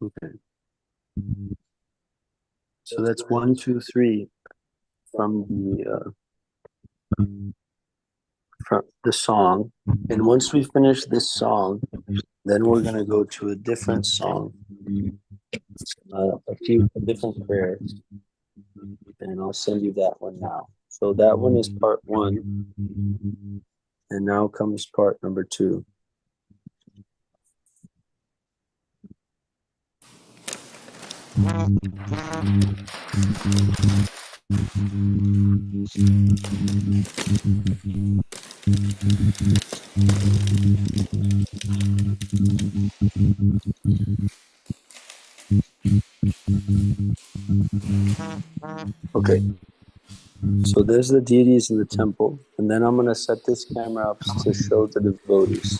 Okay. So that's 1, 2, 3 from the song. And once we finish this song, then we're gonna go to a different song, a different prayers, and I'll send you that one now. So that one is part 1, and now comes part number 2. Okay, so there's the deities in the temple, and then I'm gonna set this camera up to show the devotees.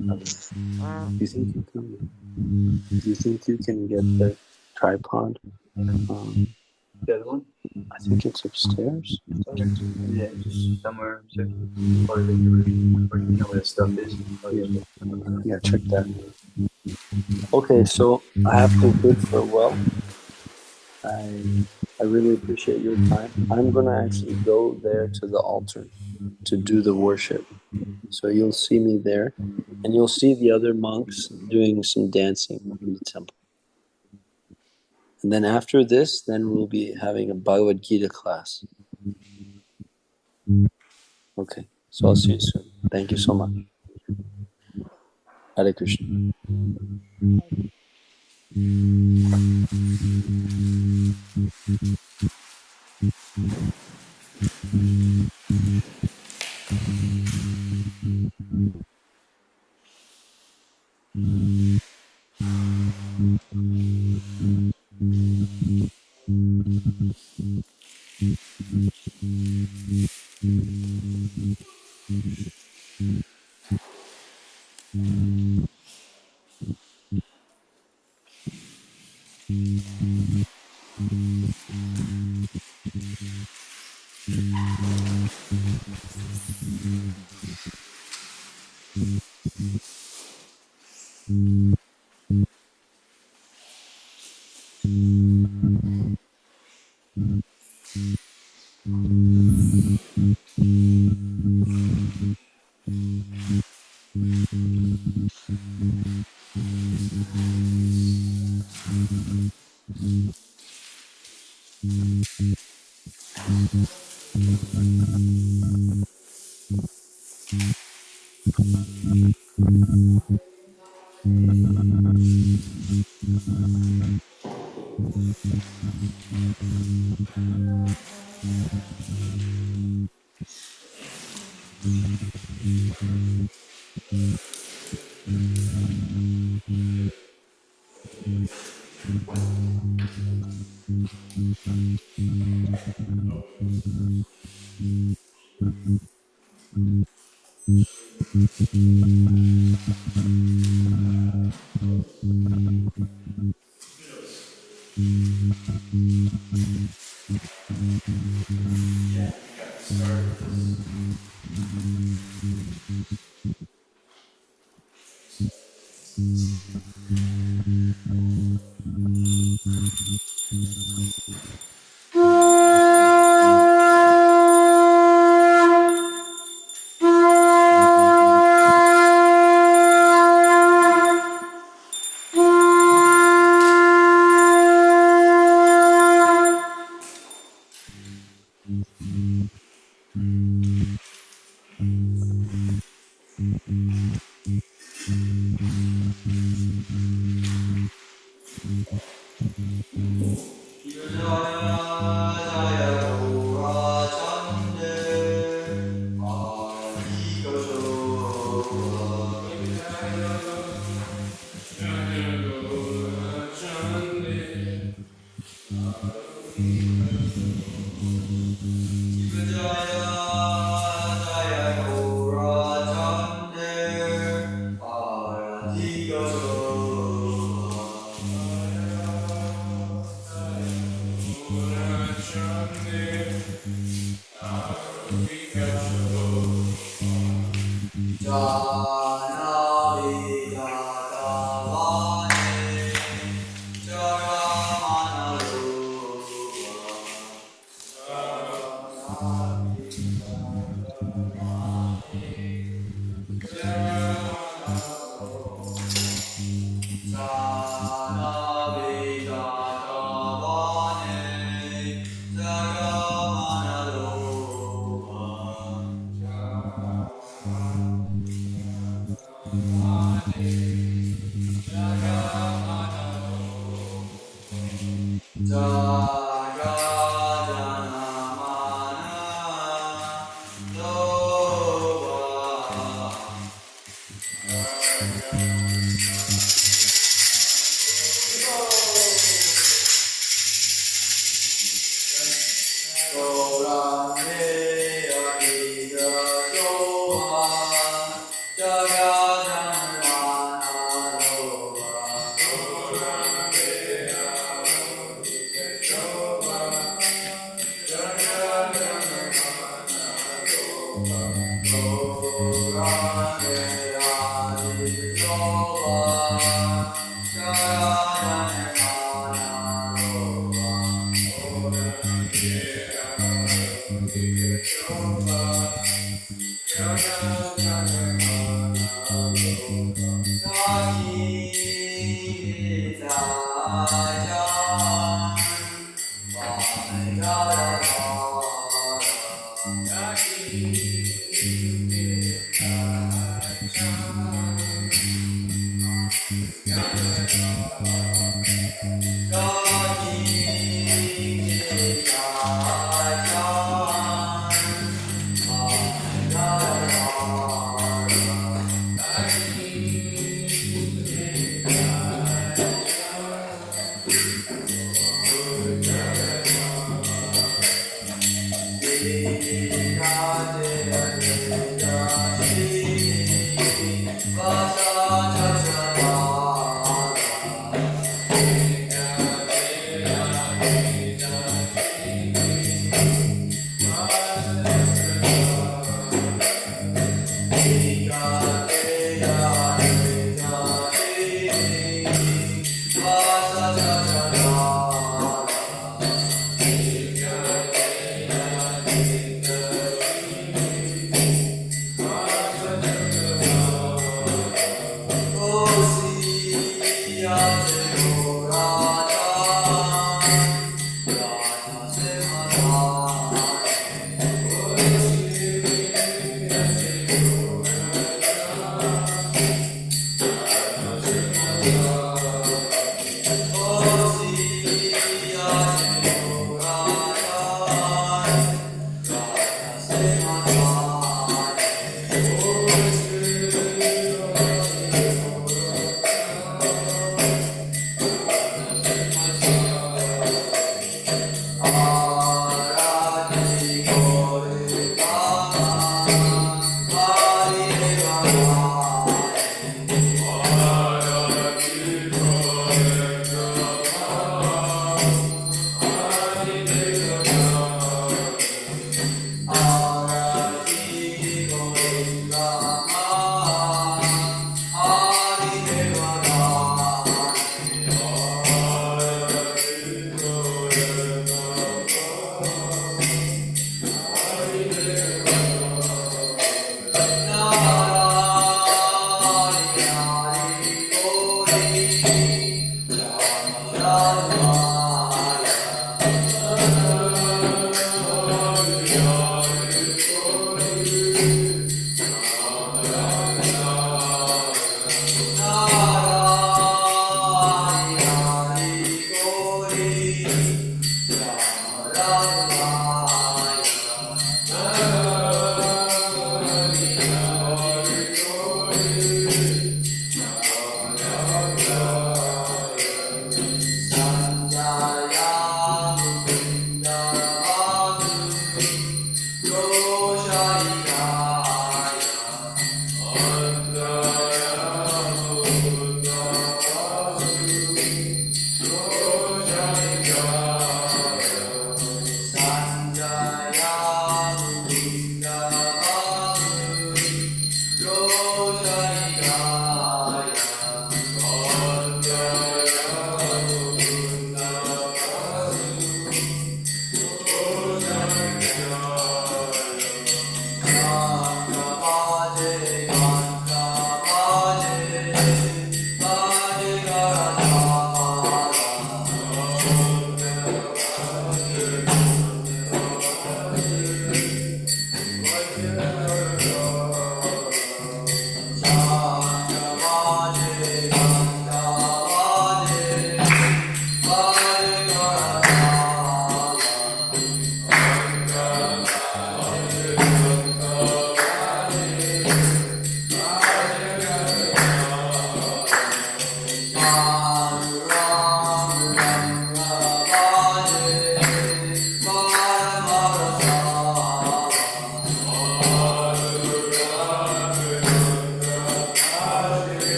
Do you think you can get the tripod? The other one? I think it's upstairs. Yeah, just somewhere or where you know where the stuff is. Oh yeah. Yeah, check that. Okay, so I have to bid farewell. I really appreciate your time. I'm gonna actually go there to the altar to do the worship. So you'll see me there, and you'll see the other monks doing some dancing in the temple. And then after this, then we'll be having a Bhagavad Gita class. Okay, so I'll see you soon. Thank you so much. Hare Krishna.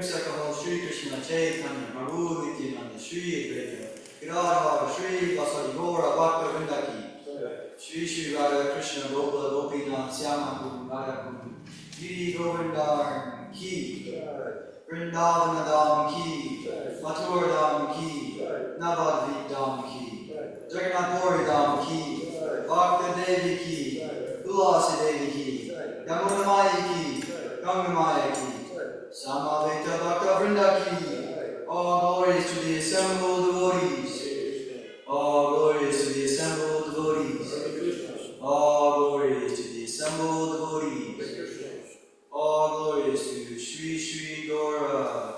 Sakho Shri Krishna Chaitanya Prabhu Nityananda Shri Advaita Gadadhara Shri Vasadi Gora Bhakta Vrinda Ki Shri Shri Radha Krishna Gopala Gopinath Syama Kundu Radha Kundu Giri Govindar Ki Vrindavan Dham Ki Mathura Dham Ki Navadvip Dham Ki Jagannath Puri Dham Ki Bhakta Devi Ki Tulasi Devi Ki Yamuna Maya Ki Ganga Maya Ki Samaveta Bhakta Vrinda Ki. All glories to the assembled devotees. All glories to the assembled devotees. All glories to the assembled devotees. All glories to Sri Sri Gora.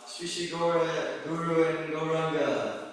Sri Sri Gora, Guru and Gauranga.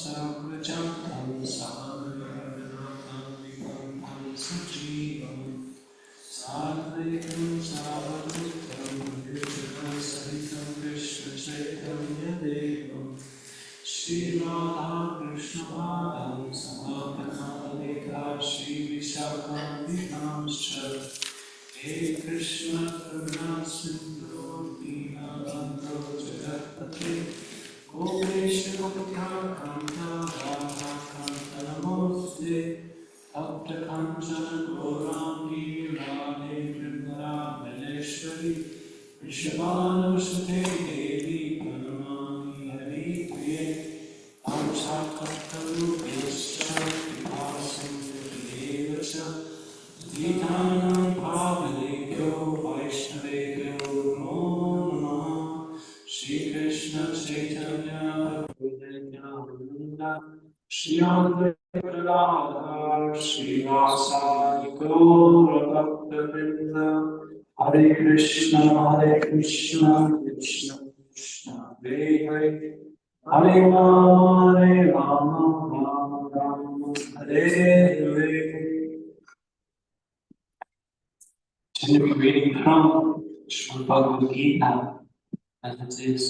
sakrajantam samanayanatam vikantam sajivam sadvaitam savaduttam yujana sahitam Krishna chaitanya devam Shri Radha Krishna Padam Samapanadita Shri Vishakam Vinamscha He Krishna Karuna Sindhu Dinabandho Jagatpate Gopesha Gopika Kanta Radha Kanta Namoste Tapta Kanchana Gaurani Radhe Vrindavaneshwari Vrishabhanusute Devi Pranamami Hari Priye Amsakakalupyascha Vipasam Devacha Titanam Pavanekyo Vaishnavekyo Namo Namaha Shri Krishna Chaitanya Prabhu Nityananda Shri Advaita Gadadhar Shri Vasadi Gaura Bhakta Hare Krishna Krishna Krishna Hare Hare Hare Rama Rama Rama Hare Hare. Today we're reading from Srimad Bhagavad Gita, and it is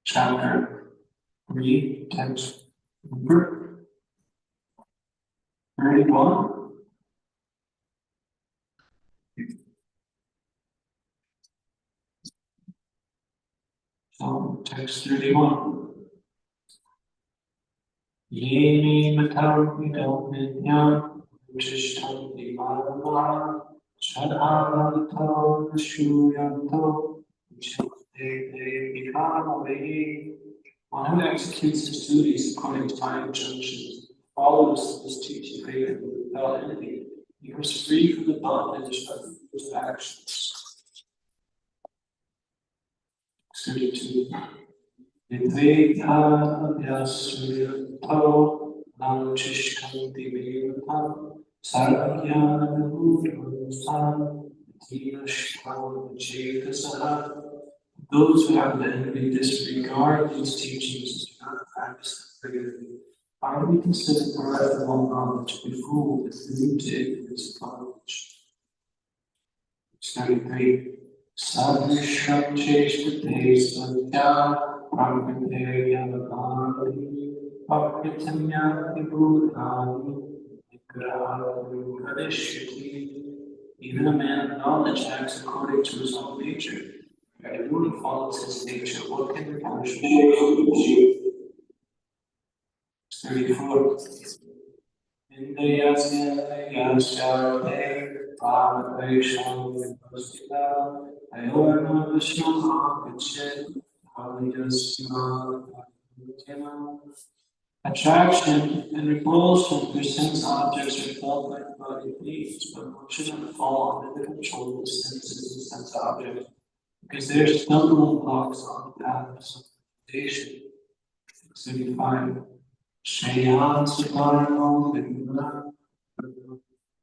chapter 3, text number 31. So, text 31. Yeni matam idam vinyam vishishtam dimadavaha shadhananto vishuyanto one who executes his duties according to my injunctions, follows this teaching faithfully without envy, he was free from the bondage of his actions. 32. Vidvedhyadhyasriyanto namchishkanti vedatam sarvajnanamudhansam dhinashtam chetasaha. Those who have the envy disregard these teachings and do not practice them regularly. Are we considered bereft of all knowledge, be fooled with new to ignorance of knowledge? 33. Sadhisham cheshtate sadhya brahmateryavadani bhaktitamyati bhutani nigrahatu kadishyati. Even a man of knowledge acts according to his own nature. If everyone follows his nature, what can the punishment achieve? 34. Indriyasya yasyate pavadvaisham vipasita ayorna vishnama vichet avyasya. Attraction and repulsion through sense objects are felt by the body needs, but one should not fall under the control of the senses and sense objects, because they are stumbling blocks on the path of sanctification. 35. Shreyan Suparno Vidna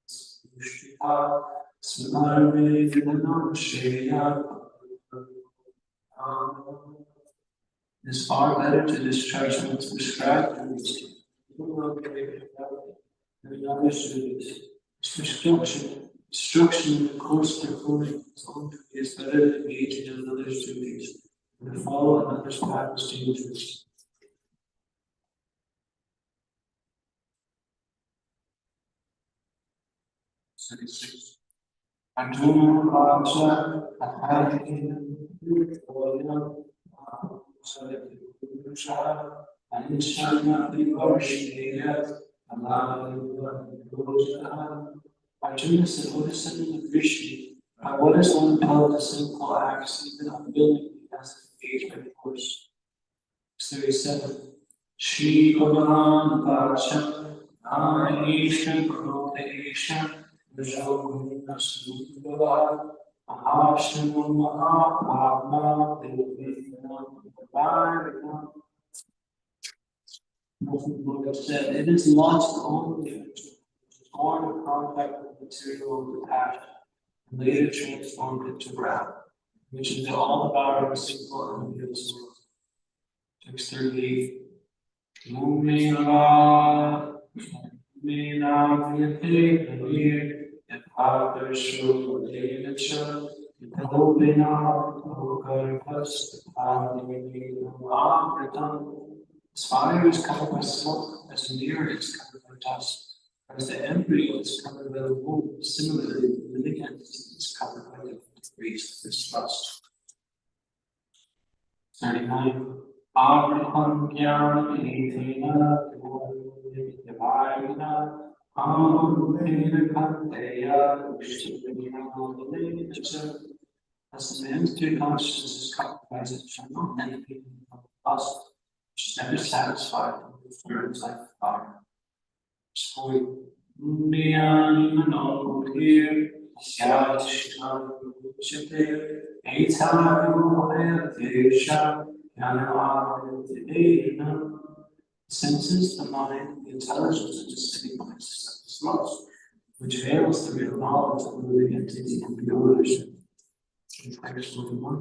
Sushita Suparve Vidna Shreya. It is far better to discharge what's prescribed than to instruction in the course performing its own duty is better than engaging in others' duties, and to follow another's path is dangerous. 36. Arjuna Raja Athayana Purya Saripurusha Anishana Vivarshneya Amavivurusha. Arjuna said, "What is something of Krishna? What is one impelled to sinful acts, even unwillingly, as engaged by force?" 37. Shri Bhagavan Vacha Aisha Krodesha Vajoguna Sudhava Ahashana Mahabhava Devina Varina. Buddha said, it is lost only which is born in contact with material of the past and later transformed into wrath, which is all the power of a single and universal. 38. As fire is covered by smoke, as the mirror is covered by dust, as the embryo is covered by the womb, similarly, the living entity is covered by different degrees of distrust. 39. Abraham Jnana Divina Amrupena Kanteya as the man's clear consciousness is covered by its eternal enemy of lust, which is never satisfied with the words like fire. Story. Mano here, Syadishna Chite, Aitaru Desha, Yana Dina. Senses, the mind, the intelligence, and the significances of this lust, which veils the real knowledge of the living entity and the ownership. Text 41.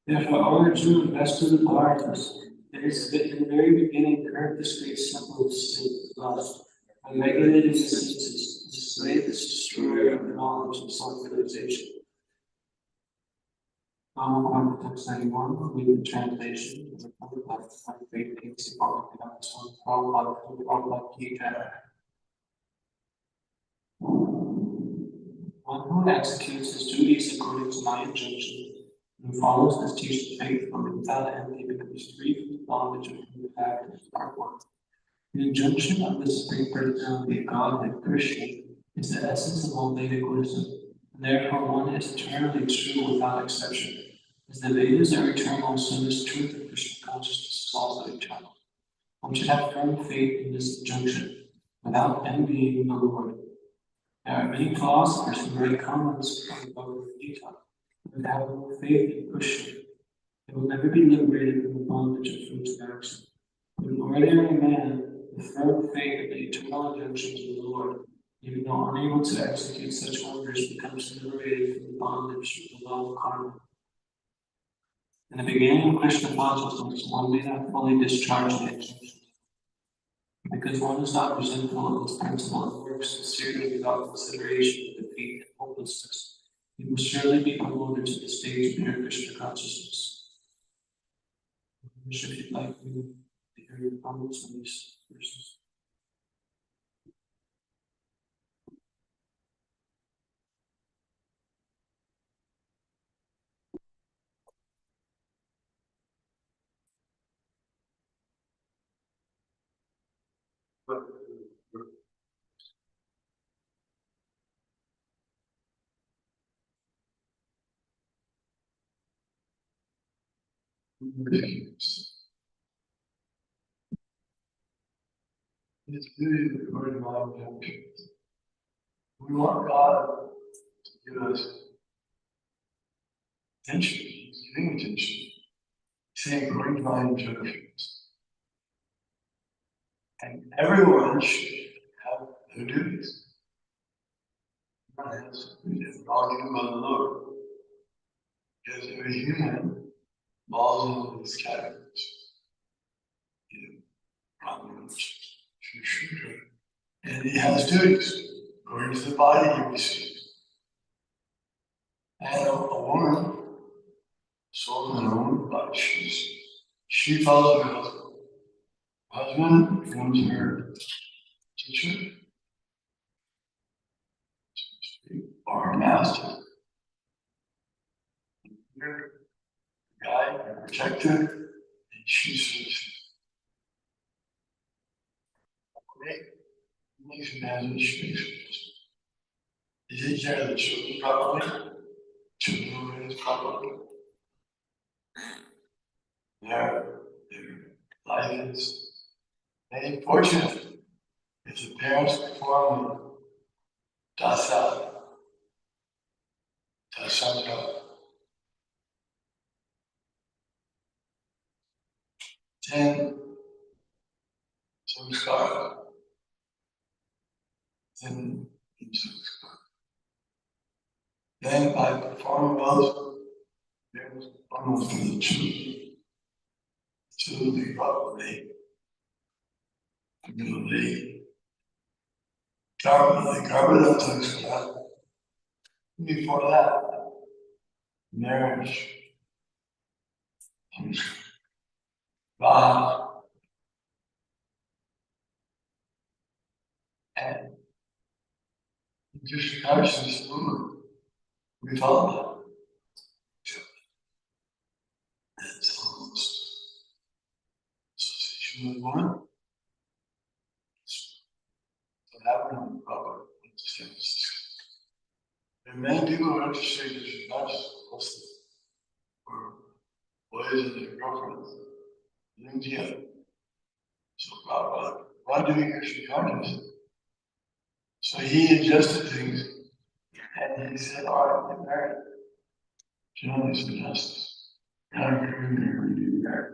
Therefore, Arjuna invested with Bhartas. It is in the very beginning heard this great simple state of lust. By regulating the senses, the slave is destroyer of the knowledge of self-realization. Text 91, read the translation of the public life of great things about the one who executes his duties according to my injunction and follows this teaching faithfully without envy becomes free from the bondage of the factors. Part 1. The injunction of the Supreme Personality of Godhead, Krishna, is the essence of all Vedic wisdom, and therefore one is eternally true without exception. As the Vedas are eternal, so this truth of Krishna consciousness is also eternal. One should have firm faith in this injunction, without envying the Lord. There are many philosophers who write comments on the Bhagavad Gita who have no faith in Krishna. They will never be liberated from the bondage of fruits of action. But an ordinary man with firm faith in the eternal injunctions of the Lord, even though unable to execute such orders, becomes liberated from the bondage of the law of karma. In the beginning of Krishna consciousness, one may not fully discharge the injunctions. Because one is not resentful of this principle and works sincerely without consideration of defeat and hopelessness, he will surely be promoted to the stage of pure Krishna consciousness. If you'd like to hear your comments on these verses. It's really the word of our injunctions. We want God to give us attention. He's giving attention. He's saying, according to my injunctions. And everyone should have their duties. Everyone has duties. We're all given by the Lord. Because every human falls into these categories. And he has duties according to the body he receives. And a woman, soul in a woman body, she follows her husband. Husband becomes her teacher, or her master. Her guide, her protector, and she serves him. Great. Makes him as a she. They take care of the children properly. Children are raised properly. Their life is very fortunate if the parents perform dasa, dasanga. 10 samskara. in Sanskrit. Then by performing those, there's almost the to the property, the carbon Sanskrit. Before that, marriage, Vaha, and just consciousness movement. We follow that. It's almost association with one. So that one probably and many people who have to say this is not just mostly for boys and their girlfriends in India. So why do we Krishna conscious? So he adjusted things and he said, all right, get married. Generally it's injustice. You're not going to get married.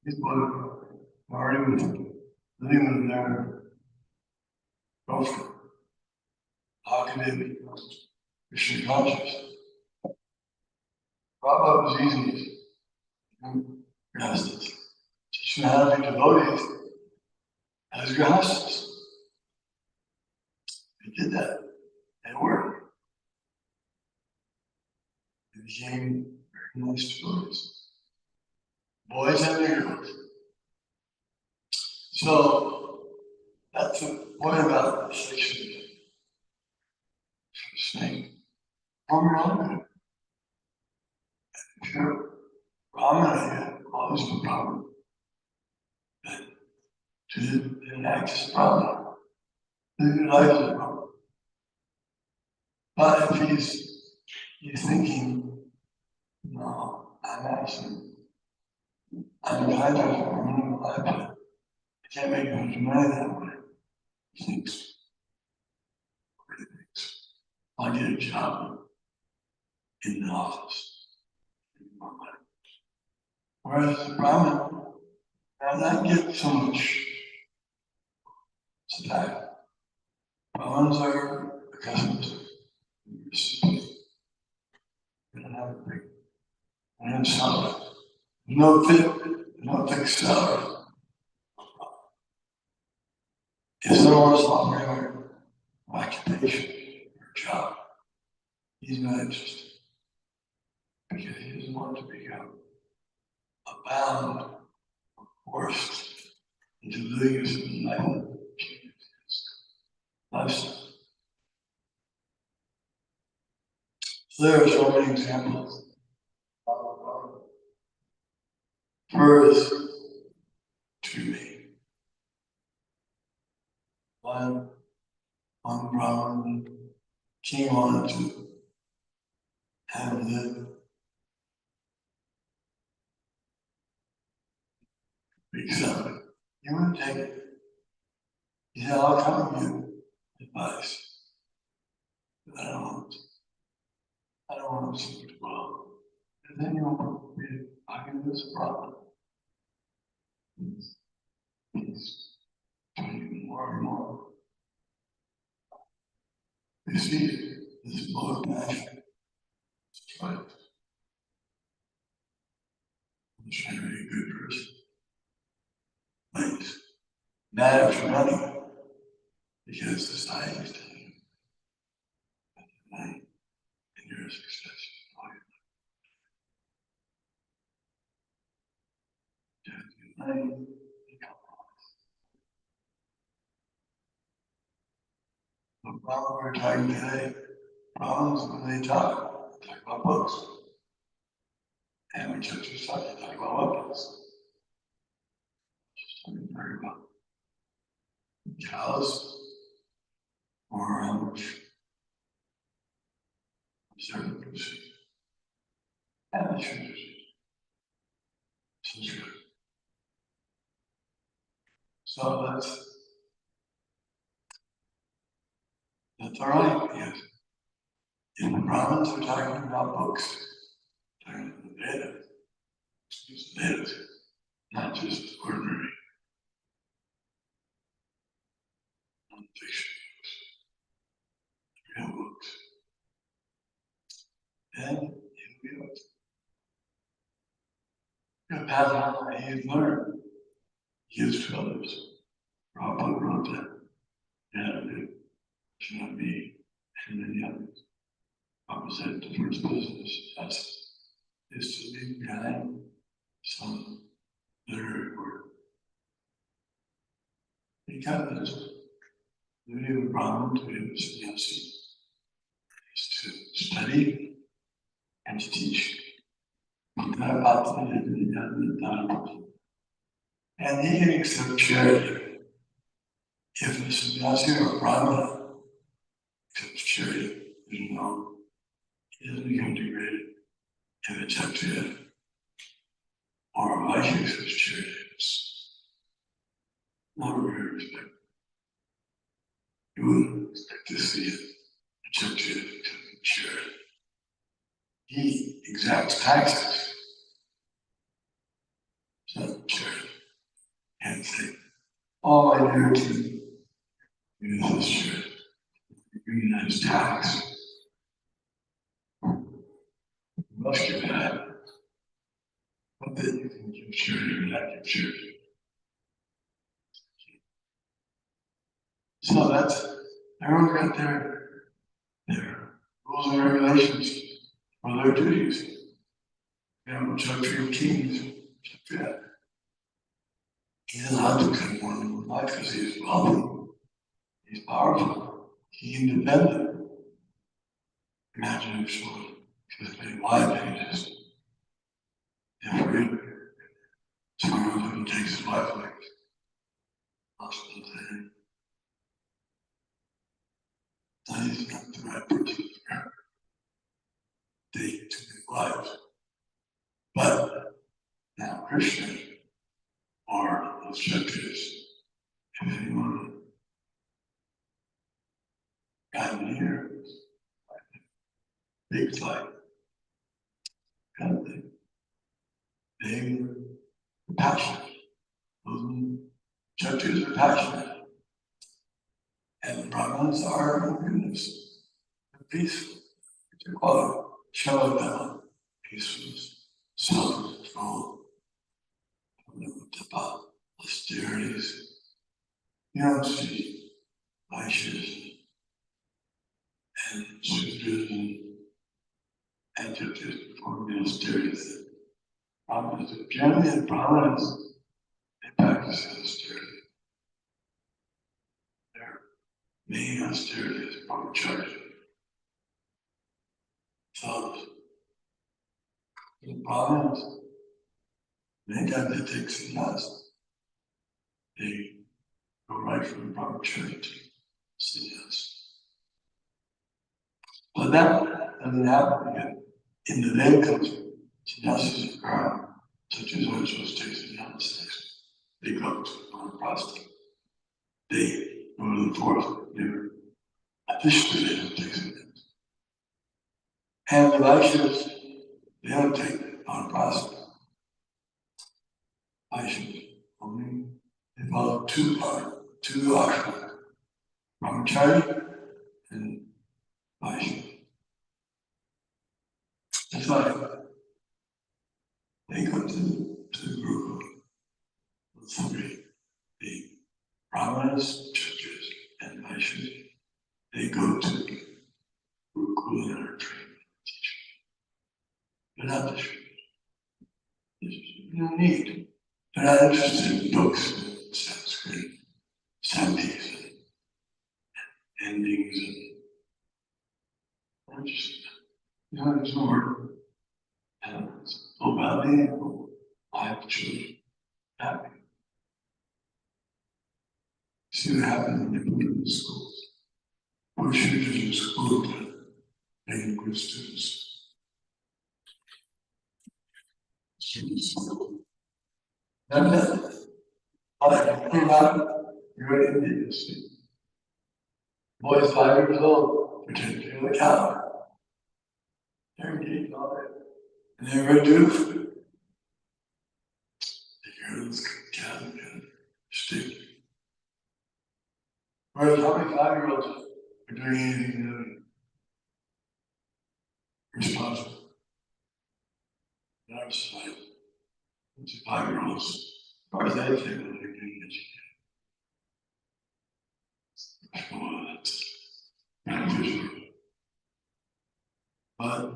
These boys are already living with their girlfriend. How can they be Krishna conscious? Prabhupada was easy. Grihastas. Teach them how to be devotees as grihastas. They did that. It worked. They became very nice devotees. Boys and girls. So that's the point about the section. Snake. Brahmana. Sure. Brahmana, always the problem. But to enact as Brahmana, live life as a Brahmana. But if he's thinking, no, I'm kind of a minimum life. I can't make much money that way. He thinks, I'll get a job in the office. Whereas the Brahmin does not get so much supply. Brahmins are accustomed to receive. They don't have a big, they don't have salary. No fixed salary. If someone wants to offer an occupation or a job, he's not interested. Because he doesn't want to become bound, forced into living a certain lifestyle. So there are so many examples. First, to me, one Brahmin came on to have the big son. You wouldn't take it. He said, I'll come give you advice. But I don't want to see it well. And then you'll be talking to this problem. He's doing more and more. You see, this book of passion. It's right. I'm trying to be a good person. But matter for money. Because society is telling you that money and your success is all your money, you compromise. The problem we're talking today, problems when they talk about books. And we took to talk about what books. Just talking about cows or observers, amateurs, sincere. So that's all right, because in the Brahmins are talking about books, talking about the Vedas, Vedas, not just ordinary non-fiction books. that's how he learned. He gives to others. Prabhupada wrote that. And it should not be and many others. Prabhupada said the first business is to leave behind some literary work. Because the duty of a Brahmin, the duty of a sannyasi, is to study and to teach. And he can accept charity. If a sannyasi or a Brahmana accepts charity, there's no, he doesn't become degraded. If it's up to it, or a Vaishya accepts charity, it's not very respectful. You wouldn't expect to see it accepted accepting charity. He exacts taxes. It's not charity. And say, all I do to use this charity, unionize tax. You must give that. But then you can give charity or not give charity. So that's, everyone's got their rules and regulations for their duties. You know, Kshatriya kings, Kshatriya, he's allowed to come one in life because he's wealthy, he's powerful, he's independent. Imagine if someone life pages. If someone takes his life like hospital thing, that is not the right person for they to live lives. But now Krishna or the Kshatriyas, if anyone got here, big fight, kind of thing, they were passionate. Those Kshatriyas are passionate. And the Brahmins are, oh goodness, peaceful. They call it Shavadana, peacefulness, self-control, austerities. You don't see Vaishyas and Sudras and Kshatriyas perform the austerities that Brahmins do. Generally, the Brahmins, they practice austerity. Their main austerity is brahmacharya. So, the Brahmins, many times they take sannyas. They go right from brahmacharya to sannyas. But that doesn't happen again. In the Vedic culture, sannyasis are such as those who take sannyas. They go to Vanaprastha. They go to the fourth year. Officially, they don't take sannyas. And the Vaishyas, they don't take Vanaprastha. Vaishyas only they follow two ashrams, brahmachari and Vaishya. That's why they go to the group of three, the Brahmanas, Kshatriyas, and Vaishyas. They go to Gurukula and are trained teachers. They're not the Sri. You don't need. They're not interested in books and Sanskrit, sandhis and endings and just, there's no word. And it's about the I have children happy. See what happens when they put them in the schools. Or shooters in school to make good students. And then, I came out, you're in India, see. Boy's 5 years old, pretending to be a cow. They're engaged all that. And they're going to do food. The girls cow and stick. Whereas how many 5-year-olds are doing anything responsible? Not society. to 5-year-olds. As far as they say, they're doing education. But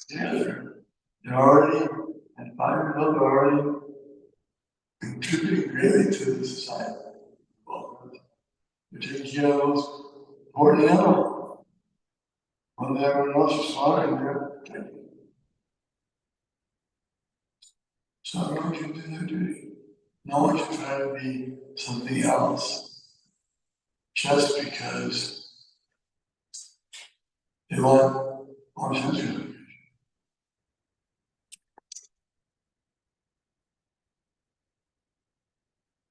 yeah, they're already, at 5-years old, they're already contributing greatly to the society. Well, they're taking care of those important animals. When everyone else is slaughtering, they're protecting. So everyone should do their duty. No one should try to be something else just because they want more sensual.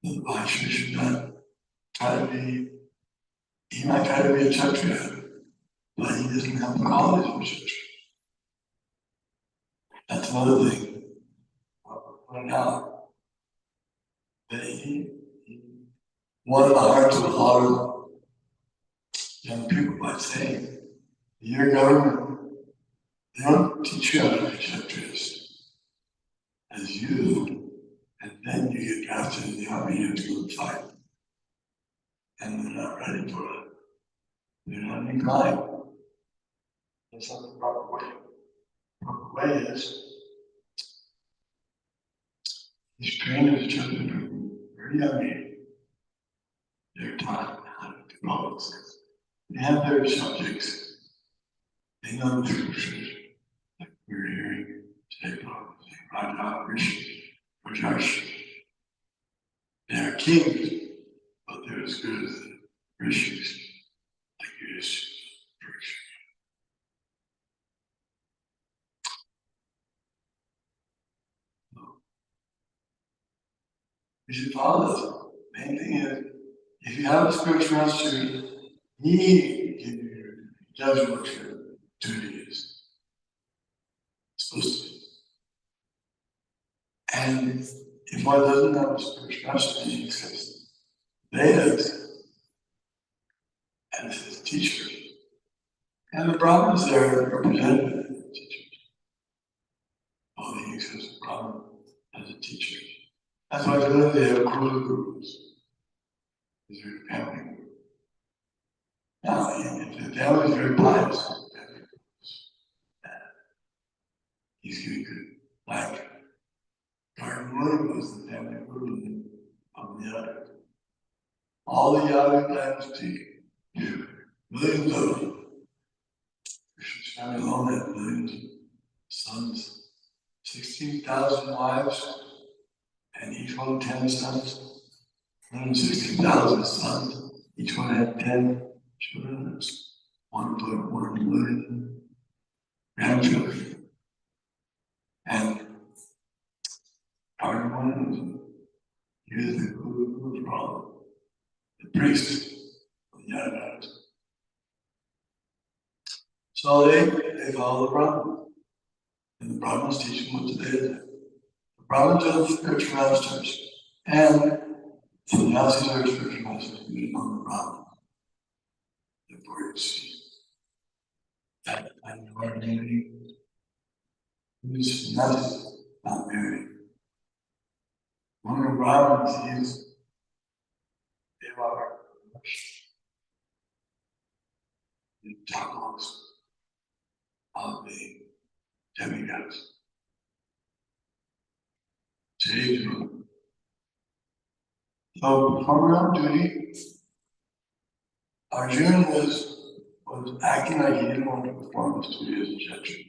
The Vaishya should not try to be, he might try to be a Kshatriya, but he doesn't have the qualities of a Kshatriya. That's another thing. Point out that one of the hearts of a lot of young people by saying, your government, they don't teach you how to be Kshatriyas as you, and then you get drafted in the army and you have to go and fight. And they're not ready for it. They're not inclined. That's not the proper way. The proper way is these trainers children from very young age. They're taught how to do all those things. They have their subjects. They know the scriptures. Like we're hearing today, Raja, Rishi, Rajarshi. They're kings, but they're as good as the rishis, like Rishi. You should follow this. The main thing is, if you have a spiritual master, he does what your duty is supposed to be. And if one doesn't have a spiritual master, he accepts Vedas as his teacher. And the Brahmins there are represented as the teachers. Oh, he accepts the Brahmin as a teacher. That's why today they have gurus. These are family gurus. Now, if the family is very pious, he's getting good. Like, Karma was the family guru of the Yadu. All the Yadu dynasty, millions of them. Krishna's family alone had millions of sons, 16,000 wives, and each one 10 sons. 160,000 sons, each one had 10 children. That's 1.1 million grandchildren. And part one was the guru from the priest of the Yadu. So they follow the Brahmins. And the Brahmins teach them what to do. The Brahmins are the spiritual masters. And the sannyasis are spiritual masters meeting on the Brahmins. Therefore you see that in our community, who's not married. One of the Brahmins is Devar, the topmost of the demigods. So performing our duty, Arjuna was acting like he didn't want to perform his duty as a Kshatriya.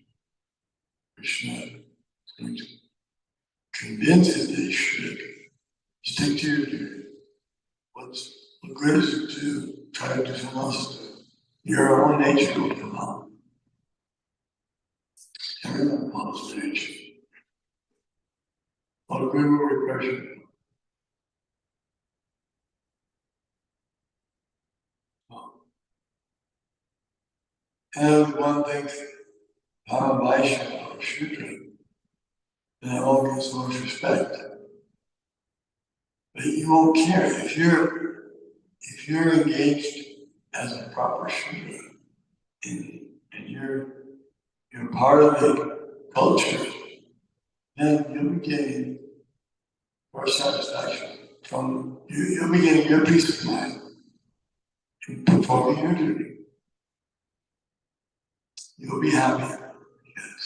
Krishna is going to convince him that he should stick to your duty. What good is it to try to do something else? Your own nature will come out. Everyone follows their nature. What good will repression? And one thinks, I'm a Vaishya or Shudra, and I won't get so much respect. But you won't care if you're engaged as a proper Shudra, and you're part of the culture. then you'll be getting more satisfaction from you. You'll be getting your peace of mind in performing your duty. You'll be happier because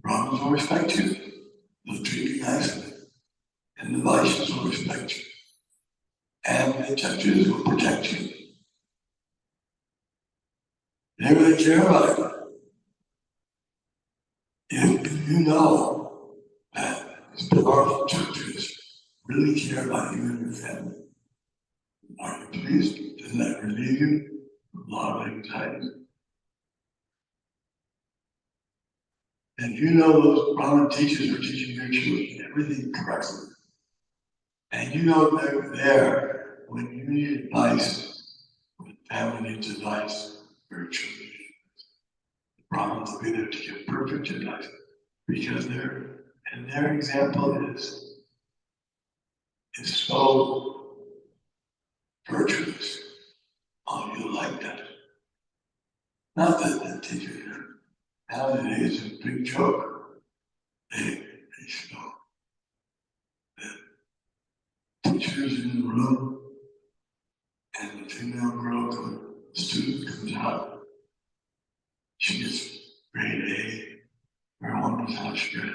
Brahmins will respect you. They'll treat you nicely. And the Vaishnavas will respect you. And the Kshatriyas will protect you. They really care about it. If you know that these powerful Kshatriyas really care about you and your family, are you pleased? Doesn't that relieve you of a lot of anxiety? And you know those Brahmin teachers are teaching their children everything correctly. And you know they're there when you need advice, when family needs advice, your children need advice. The Brahmins will be there to give perfect advice because their example is so virtuous. Oh, you like that. Not that the teachers nowadays is a big joke. They show that teachers in the room and the female girl, the student comes out, she gets grade A, her wonders how she got A.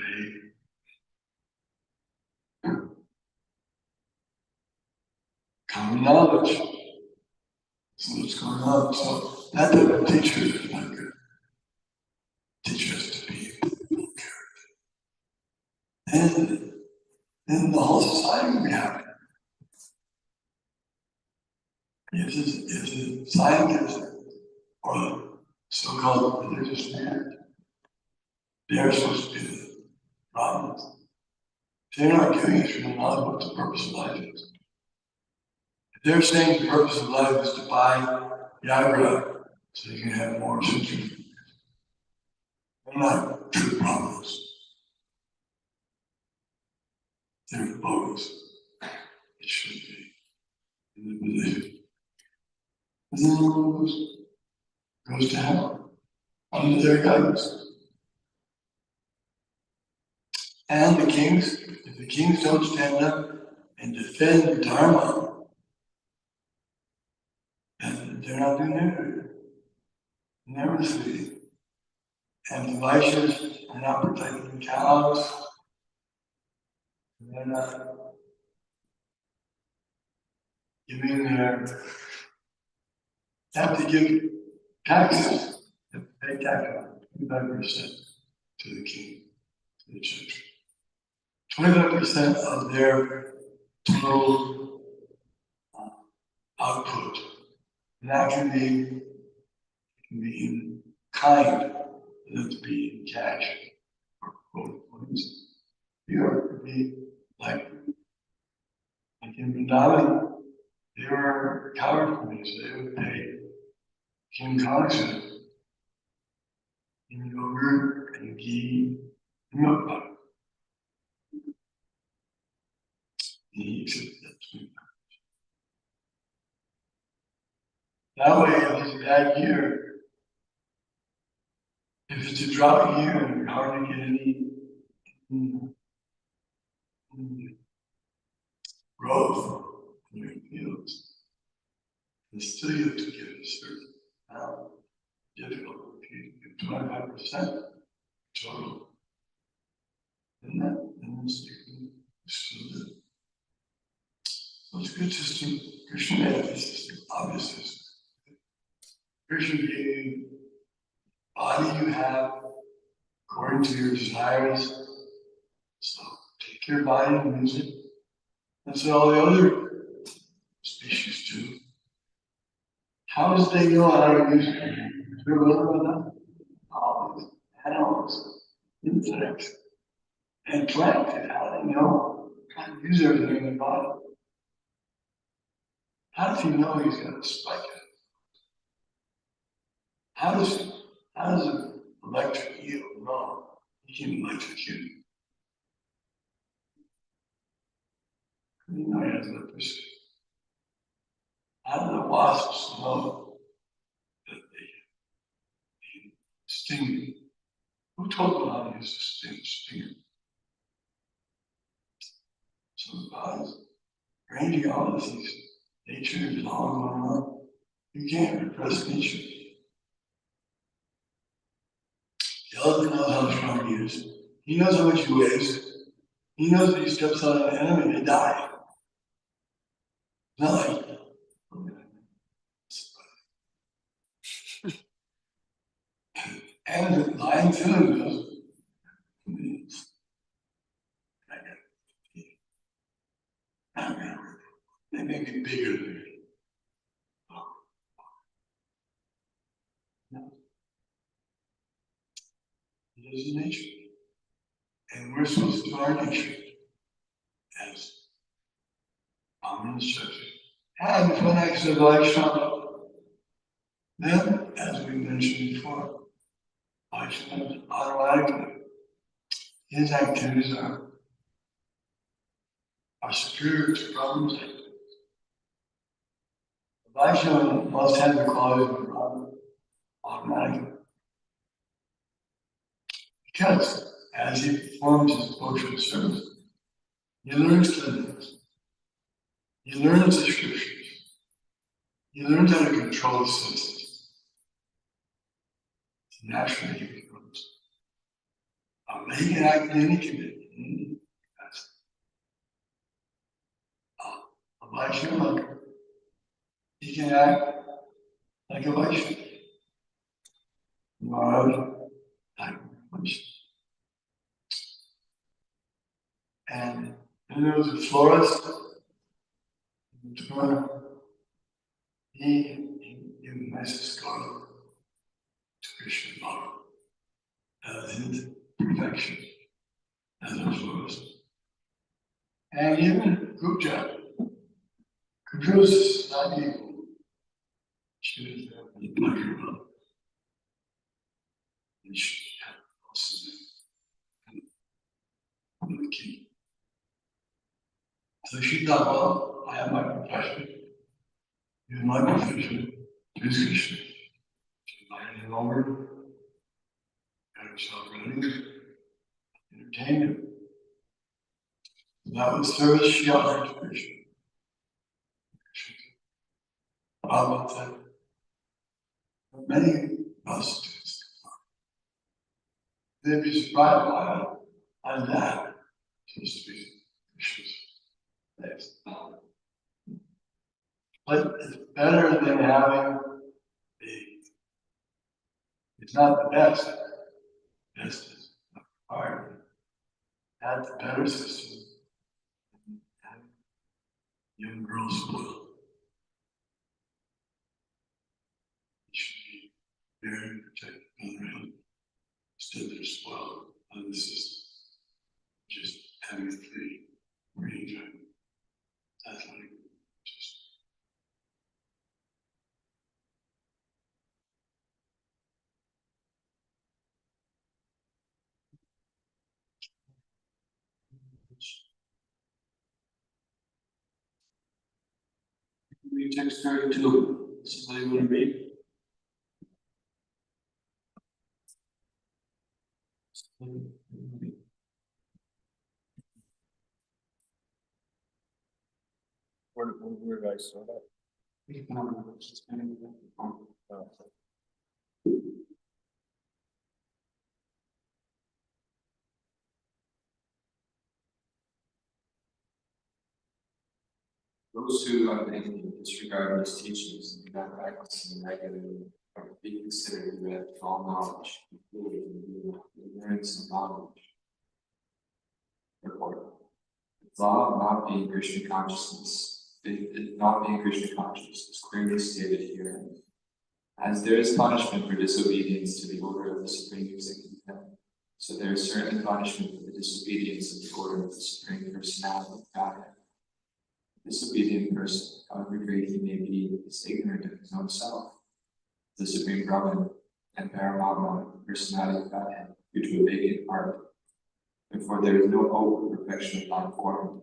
Common knowledge. So what's going on? So that type of teacher is not good. Teach us to be good character. And then the whole society will be happy. If the scientists or so-called religious leaders, they're supposed to be the Brahmins. They're not giving us real knowledge what the purpose of life is. If they're saying the purpose of life is to buy Viagra so you can have more children, they're not true Brahmins. They're bogus. It should be in the religion. And then everyone goes to hell under their guidance. And the kings, if the kings don't stand up and defend Dharma, then they're not doing their duty. They're misleading. And the Vaishnavas are not protecting cows. They're not giving their, they have to give taxes. They have to pay taxes, 25% to the king, to the church. 25% of their total output. And that can be in kind, it doesn't have to be in cash or gold coins. It could be like in Vrindavan, they were coward companies, so they would pay King Kongsa in yogurt and ghee and milk butter. And he accepted that. That way, if it's a bad year, if it's a drought year and you hardly get any growth in your fields, and still you have to give a certain amount. Difficult if you give 25% total. Then it's still good. So it's a good system. Krishna made a system, obvious system. Krishna gave you body you have according to your desires. So take your body and use it. That's what all the other species do. How does they know how to use it? Do you ever wonder about that? All these animals, insects, and plants, how do they know how to use everything in their body? How does he know he's got a spike in it? How does an electric eel know he can electrocute it? You know he has electricity. How do the wasps know that they sting you? Who Who told them how to use this finger? So the body's ranging all of these nature is all going on. You can't repress nature. The elephant knows how strong he is. He knows how much he weighs. He knows that he steps on an enemy to die. Not like, and the lion too knows. They make it bigger than me. It is nature. And we're supposed to do our nature as common instruction. And if one acts of Vaishnava, then, as we mentioned before, Vaishnava automatically, his activities are superior to Brahman's activities. Vaishnava must have the quality of Brahman automatically. Because as he performs his devotional service, he learns cleanliness. He learns the scriptures. He learns how to control the senses. Naturally, he becomes. He can act in any community. A Vaishnava, he can act like a Vaishnava. Maharaj, like a Vaishnava. And there was a florist in Toronto. He gave a nice garland to Krishna Bhagavan. That was his perfection as a florist. And even Gupta, Gupta's not evil. She was very pleasurable. And she had also the king. So she thought, well, I have my profession. Here's my profession. Here's Krishna. She invited him over, got herself ready, entertained him. That was service she offered to Krishna. Bhagavad said, many prostitutes. They'd be surprised why that seems to be Krishna's place. But it's better than having it's not the best. Best is hard. Had the better system. And young girls spoiled. They should be very protected on their own. Instead, they're spoiled by the system. Just having free range of athletic. Read text 32. Somebody want to read? Where did I start at? Those who disregard these teachings and do not practice them regularly are to be considered bereft of all knowledge, including ignorance and knowledge. Therefore, the law of not being Krishna consciousness, not being Krishna conscious, is clearly stated here. As there is punishment for disobedience to the order of the Supreme Executive Head, so there is certainly punishment for the disobedience of the order of the Supreme Personality of Godhead. The disobedient person, however great he may be, is ignorant of his own self. The Supreme Brahman and Paramatma, the personality of Godhead, due to a vacant heart. Therefore, there is no hope of perfection upon form.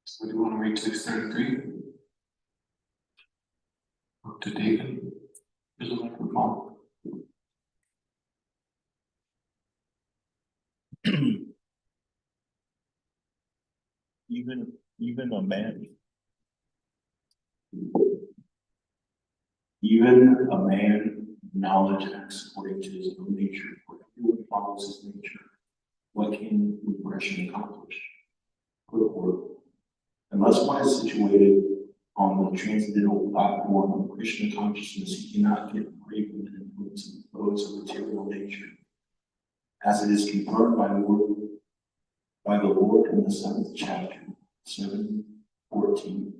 So, do you want to read 633? Up to David. There's a microphone. even a man, even a man, knowledge acts according to his own nature, for everyone follows his nature. What can repression accomplish? Purport. Unless one is situated on the transcendental platform of Krishna consciousness, he cannot get free from the influence of the flows of material nature. As it is confirmed by the Lord in the 7th chapter, 7:14.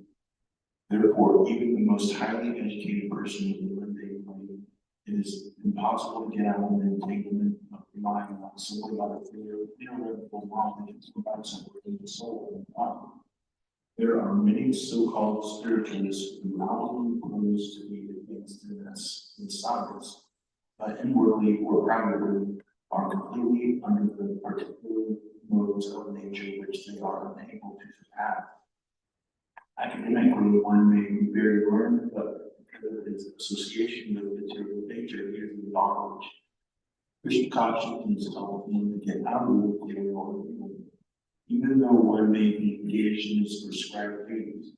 Therefore, even the most highly educated person in the mundane plane, it is impossible to get out of the entanglement of relying on simply by the theoretical knowledge about something the soul and body. There are many so-called spiritualists who outwardly propose to be against in science, but inwardly or privately are completely under the particular modes of nature which they are unable to surpass. Academically, one may be very learned, but because of his association with material nature, he is in bondage. Krishna consciousness tells him to get out of the material world, even though one may be engaged in his prescribed duties.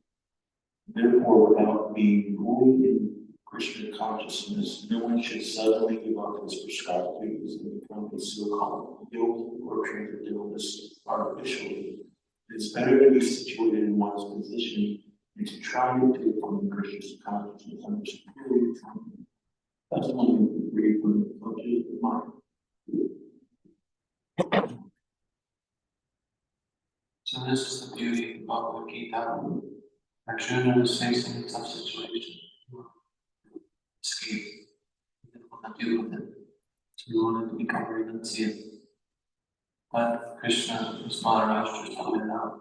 Therefore, without being fully in Krishna consciousness, no one should suddenly give up his prescribed duties and become a so-called yogi or transcendentalist artificially. It's better to be situated in one's position and to try to become Krishna's consciousness under superior training. That's one way to free from the clutches of the mind. So this is the beauty of Bhagavad Gita. Arjuna is facing a tough situation. Escape. He didn't want to deal with it. So he wanted to become renunciate. But Krishna, his Maharaj, just pointed out,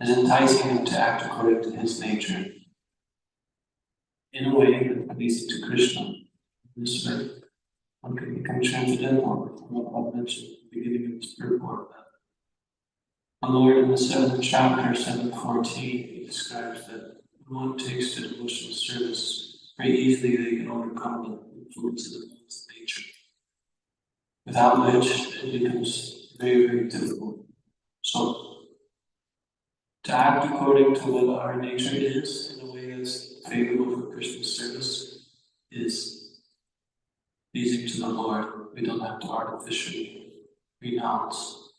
is enticing him to act according to his nature, in a way that leads to Krishna. This way, one can become transcendental, what I mentioned at the beginning of this purport. The Lord in the 7th chapter, 7:14, he describes that when one takes to devotional service, very easily they can overcome the influence of the laws of nature, without which it becomes very, very difficult. So, to act according to what our nature is, in a way that's favorable for Krishna's service, is pleasing to the Lord. We don't have to artificially renounce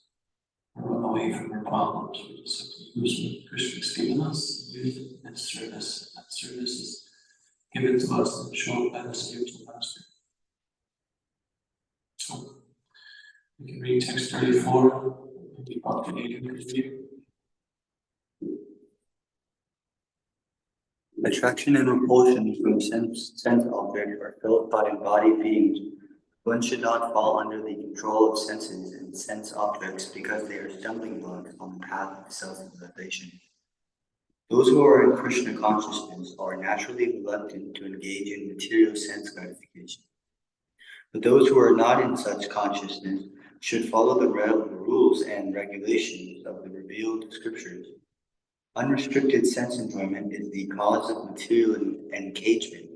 or run away from our problems. We just have to use what Krishna's given us, use it in service. That service is given to us and shown by the spiritual master. So, we can read text 34, maybe about the 8 Attraction and repulsion from sense objects are felt by embodied beings. One should not fall under the control of senses and sense objects because they are stumbling blocks on the path of self-realization. Those who are in Krishna consciousness are naturally reluctant to engage in material sense gratification. But those who are not in such consciousness should follow the rules and regulations of the revealed scriptures. Unrestricted sense enjoyment is the cause of material engagement,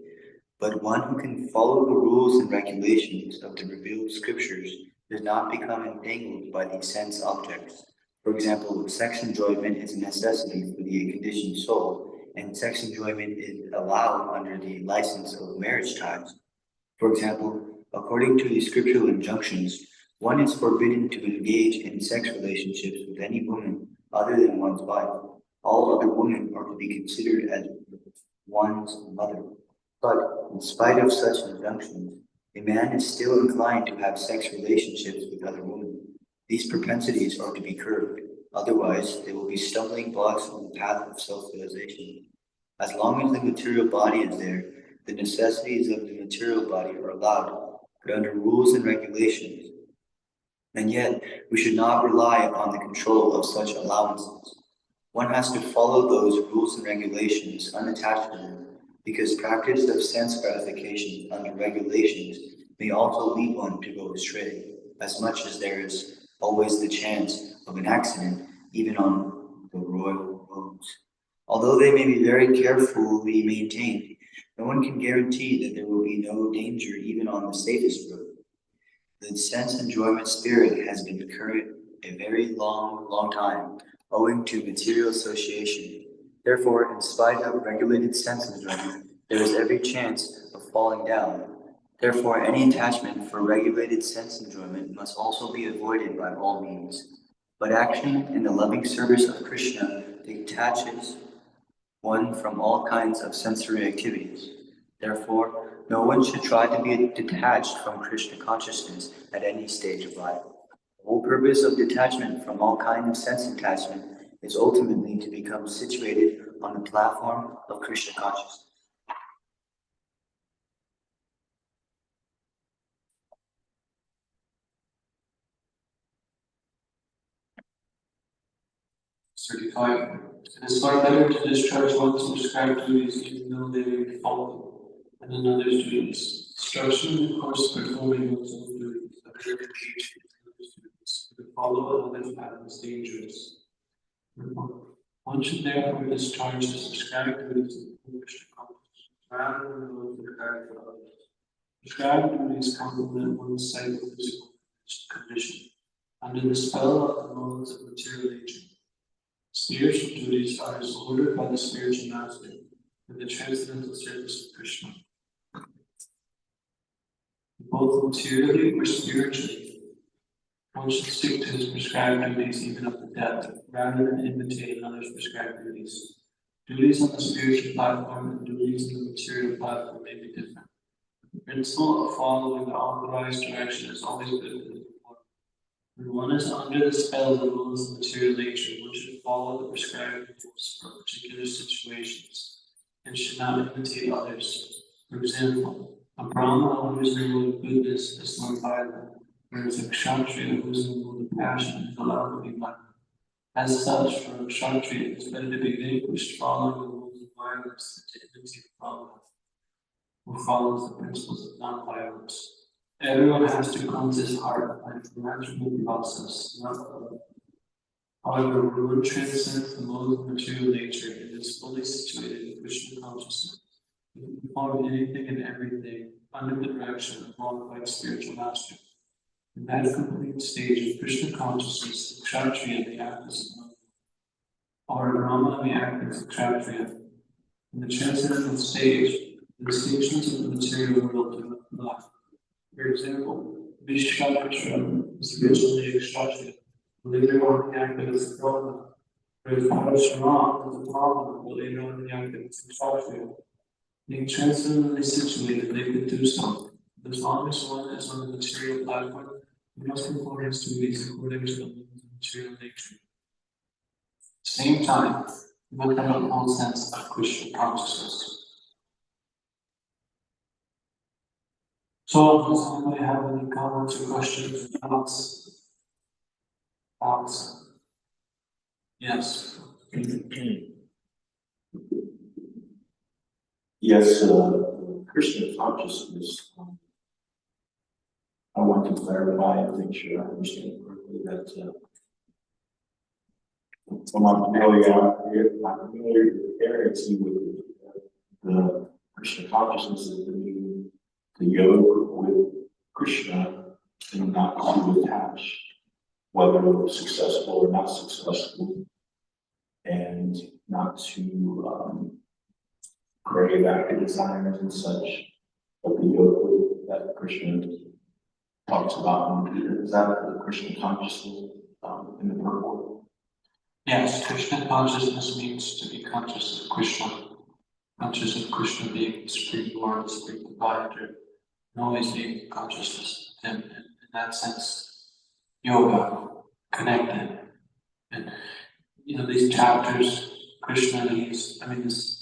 but one who can follow the rules and regulations of the revealed scriptures does not become entangled by these sense objects. For example, sex enjoyment is a necessity for the conditioned soul, and sex enjoyment is allowed under the license of marriage ties. For example, according to the scriptural injunctions, one is forbidden to engage in sex relationships with any woman other than one's wife. All other women are to be considered as one's mother. But in spite of such injunctions, a man is still inclined to have sex relationships with other women. These propensities are to be curbed, otherwise they will be stumbling blocks on the path of self-realization. As long as the material body is there, the necessities of the material body are allowed, but under rules and regulations. And yet, we should not rely upon the control of such allowances. One has to follow those rules and regulations unattached to them, because practice of sense gratification under regulations may also lead one to go astray, as much as there is always the chance of an accident, even on the royal roads. Although they may be very carefully maintained, no one can guarantee that there will be no danger even on the safest road. The sense enjoyment spirit has been current a very long time, owing to material association. Therefore, in spite of regulated sense enjoyment, there is every chance of falling down. Therefore, any attachment for regulated sense enjoyment must also be avoided by all means. But action in the loving service of Krishna detaches one from all kinds of sensory activities. Therefore, no one should try to be detached from Krishna consciousness at any stage of life. The whole purpose of detachment from all kinds of sense attachment is ultimately to become situated on the platform of Krishna consciousness. Certified. It is far better to discharge one's prescribed duties even though they may be faulty, and another's duties. Instruction, of course, performing one's own duties, but very engaged in others' duties. To follow another's path is dangerous. One should therefore discharge his prescribed duties in Krishna consciousness, rather than those regarded for others. Prescribed duties complement one's psychophysical condition under the spell of the modes of material nature. Spiritual duties are as ordered by the spiritual master in the transcendental service of Krishna. Both materially or spiritually, one should stick to his prescribed duties even up to death, rather than imitate another's prescribed duties. Duties on the spiritual platform and duties on the material platform may be different. The principle of following the authorized direction is always good for the performer. When one is under the spell of the rules of material nature, one should follow the prescribed rules for particular situations and should not imitate others. For example, a Brahmana who is in the mood of goodness is not violent, whereas a Kshatriya who is in the mood of passion is allowed to be violent. As such, for a Kshatriya, it is better to be vanquished following the rules of violence than to imitate a Brahmana who follows the principles of non-violence. Everyone has to cleanse his heart by a gradual process, not love. However, when one transcends the mode of material nature and is fully situated in Krishna consciousness, he can perform anything and everything under the direction of qualified spiritual master. In that complete stage of Krishna consciousness, the Kshatriya may act as a monk, or a Brahmana may act as a Kshatriya. In the transcendental stage, the distinctions of the material world do not apply. For example, Vishwamitra is originally a Kshatriya, but later on he acted as a Brahmana. Whereas Parashuram was a Brahmana, but later on he acted as a Kshatriya. Being transcendently situated, they could do so. But as long as one is on the material platform, he must perform his duties according to the laws of material nature. At the same time, he must have a full sense of Krishna consciousness. So, does anybody have any comments or questions or thoughts? Thoughts? Yes. Yes, Krishna consciousness. I want to clarify and make sure I understand correctly that from my familiarity with the Krishna consciousness is the meaning to yoke with Krishna and not to attach, whether successful or not successful, and not to crave after desires and such, but the yoke that Krishna talks about. Is that the Krishna consciousness in the purport? Yes, Krishna consciousness means to be conscious of Krishna, conscious of Krishna being the Supreme Lord, the Supreme Provider, and always being conscious of Him. In that sense, yoga, connected. And these chapters, these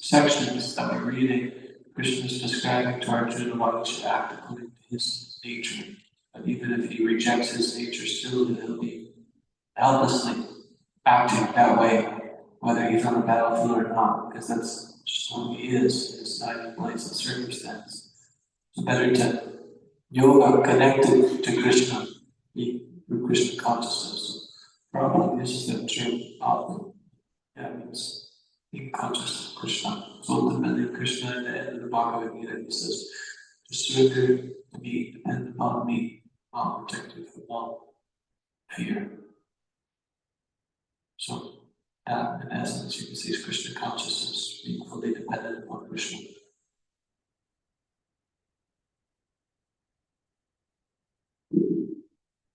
sections that we're reading, Krishna is describing to Arjuna why he should act according to his nature. But even if he rejects his nature, still he'll be helplessly acting that way, whether he's on the battlefield or not, because that's just who he is, his time, place, and circumstance. It's better to yoga connected to Krishna, through Krishna consciousness. Prabhupada uses that term often. That means being conscious of Krishna. So ultimately, Krishna at the end of the Bhagavad Gita, he says, to surrender to be dependent upon me, protected from all fear. So, in essence, you can see Krishna consciousness being fully dependent upon Krishna.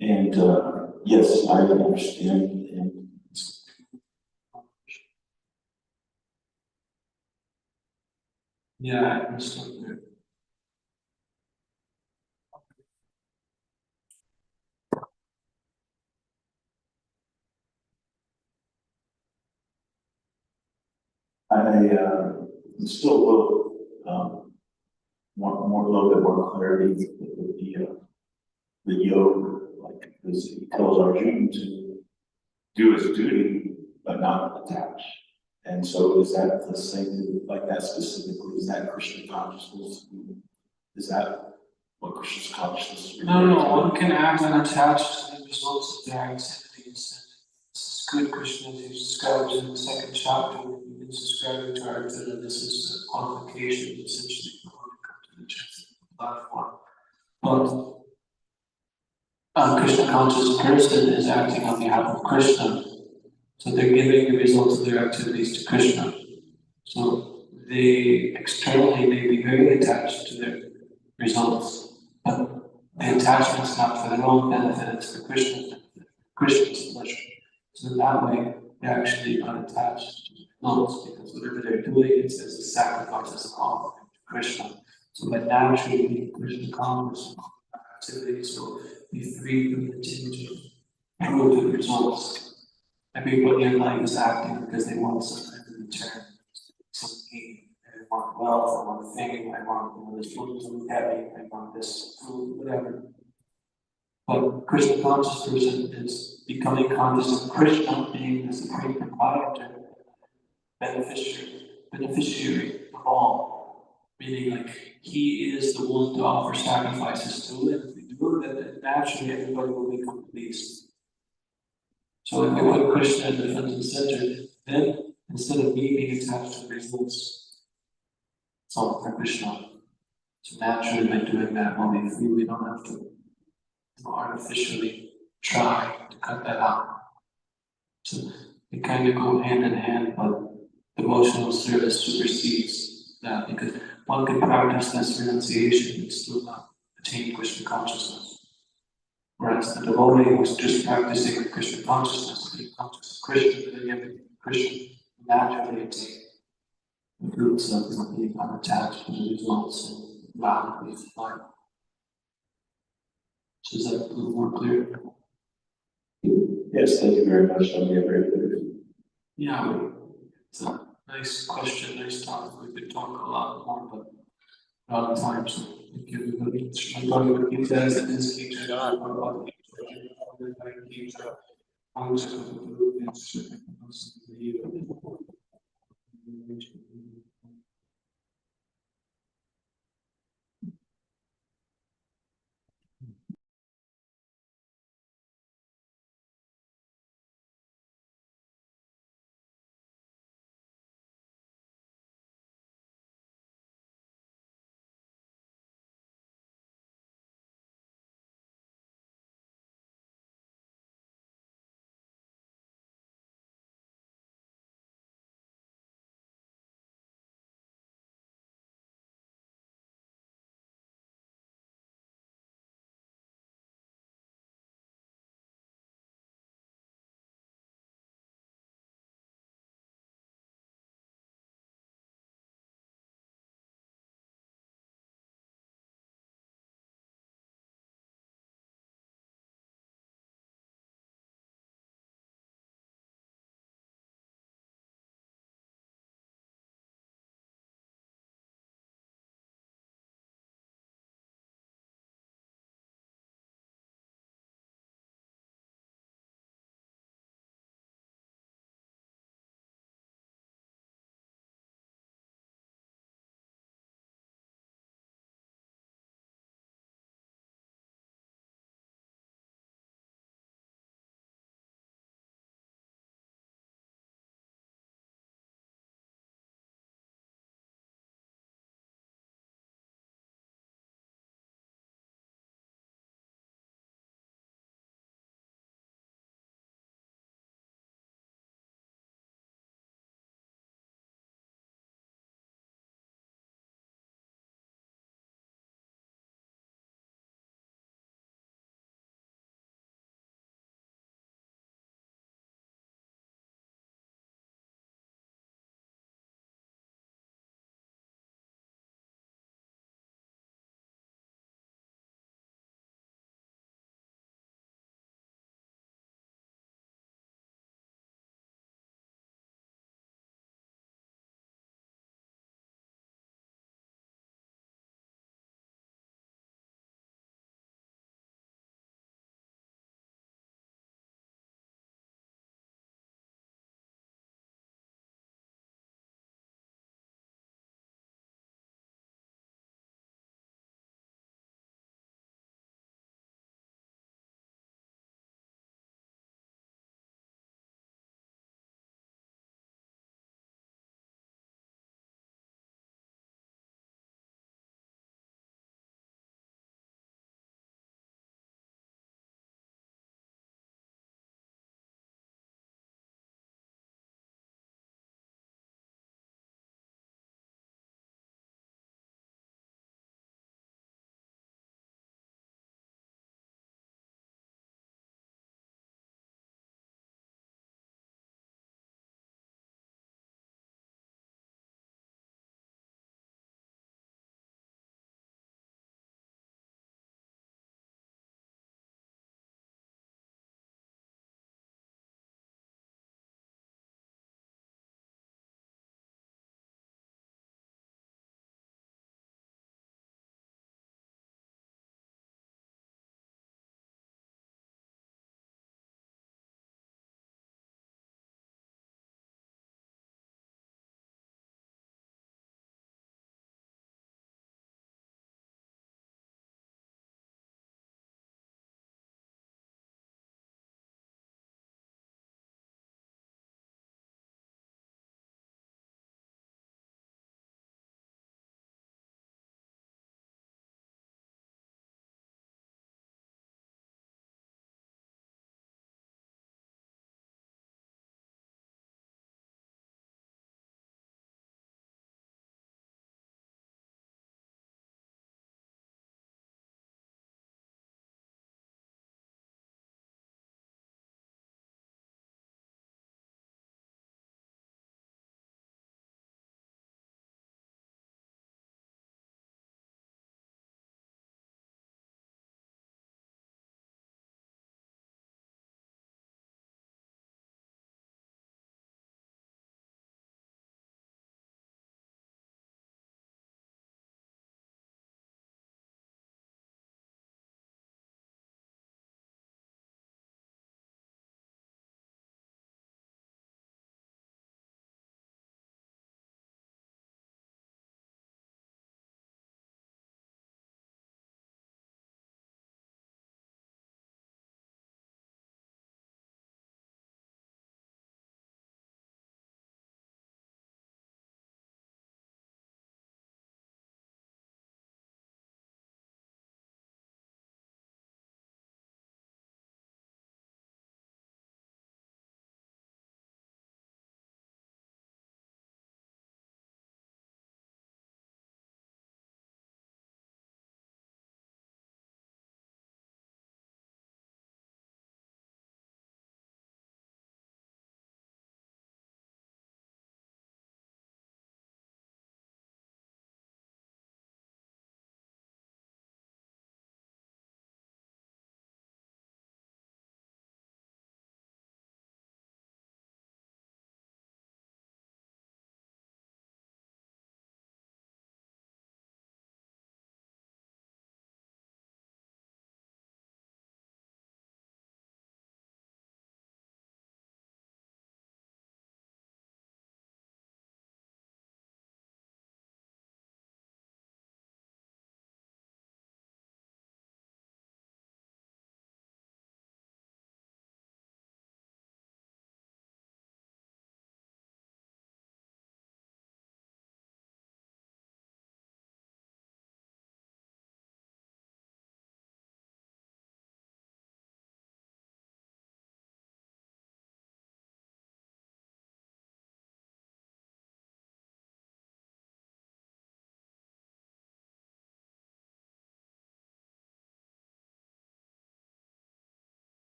And yes, I understand. And yeah, I understand. I still will want a little bit more clarity with the yoga, like because he tells Arjuna to do his duty but not attach. And so is that the same, like that specifically, is that Krishna consciousness? Is that what Krishna's consciousness is? No, one can act unattached to the results of their activities. This is good, Krishna, as he describes in the second chapter. He begins describing to Arjuna that this is a qualification, essentially, for one to come to the transcendental platform. But Krishna conscious person is acting on behalf of Krishna. So they're giving the results of their activities to Krishna. So they externally may be very attached to their results, but the attachment is not for their own benefit, it's for Krishna's benefit, Krishna's pleasure. So in that way, they're actually unattached to the results, because whatever they're doing is as a sacrifice, as an offering to Krishna. So by naturally being Krishna conscious activities will be free from the change of fruitive results. Everybody in life is acting because they want something in return. Some gain. They want wealth, they want fame, they want this food to look at me, they want this food, whatever. But Krishna conscious person is becoming conscious of Krishna being the supreme proprietor, beneficiary of all. Meaning like he is the one to offer sacrifices to, and if we do it, then naturally everybody will become pleased. So if we put Krishna in the front and center, then instead of me being attached to the results, it's all for Krishna. So naturally by doing that, we'll be free. We don't have to artificially try to cut that out. So they kind of go hand in hand, but devotional service supersedes that, because one can practice this renunciation and still not attain Krishna consciousness. Whereas the devotee was just practicing Krishna consciousness, being conscious of Krishna, then everything Krishna naturally attain the fruits of being unattached to the results and rapidly fly. So is that a little more clear? Yes, thank you very much. I'm very clear. Yeah, it's a nice question, nice topic. We could talk a lot more, but a lot of times, if you really struggle with these guys and this keeps God, about the keeps